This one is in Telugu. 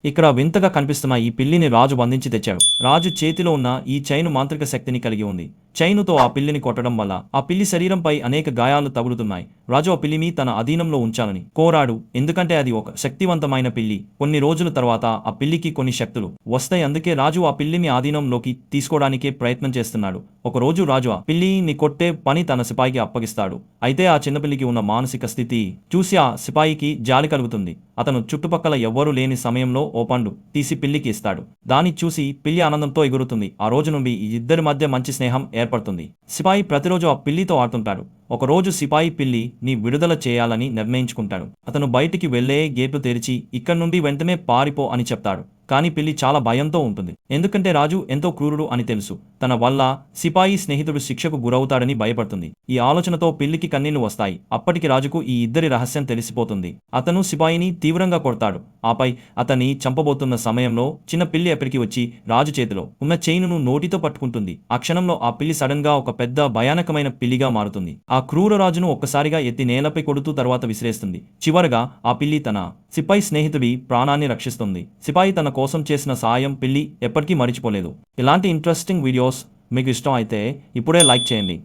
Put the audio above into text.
ఇక్కడ వింతగా కనిపిస్తున్న ఈ పిల్లిని రాజు బంధించి తెచ్చాడు. రాజు చేతిలో ఉన్న ఈ చైను మాంత్రిక శక్తిని కలిగి ఉంది. చైనుతో ఆ పిల్లిని కొట్టడం వల్ల ఆ పిల్లి శరీరంపై అనేక గాయాలు తగులుతున్నాయి. రాజు ఆ పిల్లిని తన అధీనంలో ఉంచాలని కోరాడు. ఎందుకంటే అది ఒక శక్తివంతమైన పిల్లి. కొన్ని రోజుల తర్వాత ఆ పిల్లికి కొన్ని శక్తులు వస్తాయి. అందుకే రాజు ఆ పిల్లిని ఆధీనంలోకి తీసుకోవడానికే ప్రయత్నం చేస్తున్నాడు. ఒకరోజు రాజు ఆ పిల్లిని కొట్టే పని తన సిపాయికి అప్పగిస్తాడు. అయితే ఆ చిన్నపిల్లికి ఉన్న మానసిక స్థితి చూసి ఆ సిపాయికి జాలి కలుగుతుంది. అతను చుట్టుపక్కల ఎవ్వరూ లేని సమయంలో ఓ పండు తీసి పిల్లికి ఇస్తాడు. దాన్ని చూసి పిల్లి ఆనందంతో ఎగురుతుంది. ఆ రోజు నుండి ఈ ఇద్దరి మధ్య మంచి స్నేహం ఏర్పడుతుంది. సిపాయి ప్రతిరోజు ఆ పిల్లితో ఆడుతుంటాడు. ఒకరోజు సిపాయి పిల్లిని విడుదల చేయాలని నిర్ణయించుకుంటాడు. అతను బయటికి వెళ్లే గేటు తెరిచి ఇక్కడి నుండి వెంటనే పారిపో అని చెప్తాడు. కానీ పిల్లి చాలా భయంతో ఉంటుంది. ఎందుకంటే రాజు ఎంతో క్రూరుడు అని తెలుసు. తన వల్ల సిపాయి స్నేహితుడు శిక్షకు గురవుతాడని భయపడుతుంది. ఈ ఆలోచనతో పిల్లికి కన్నీళ్లు వస్తాయి. అప్పటికి రాజుకు ఈ ఇద్దరి రహస్యం తెలిసిపోతుంది. అతను సిపాయిని తీవ్రంగా కొడతాడు. ఆపై అతన్ని చంపబోతున్న సమయంలో చిన్న పిల్లి ఎప్పటికి వచ్చి రాజు చేతిలో ఉన్న చైనును నోటితో పట్టుకుంటుంది. ఆ క్షణంలో ఆ పిల్లి సడన్ గా ఒక పెద్ద భయానకమైన పిల్లిగా మారుతుంది. ఆ క్రూర రాజును ఒక్కసారిగా ఎత్తి నేలపై కొడుతూ తర్వాత విసిరేస్తుంది. చివరగా ఆ పిల్లి తన సిపాయి స్నేహితుడి ప్రాణాన్ని రక్షిస్తుంది. సిపాయి తన కోసం చేసిన సాయం పిల్లి ఎప్పటికీ మరిచిపోలేదు. ఇలాంటి ఇంట్రెస్టింగ్ వీడియోస్ మీకు ఇష్టం అయితే ఇప్పుడే లైక్ చేయండి.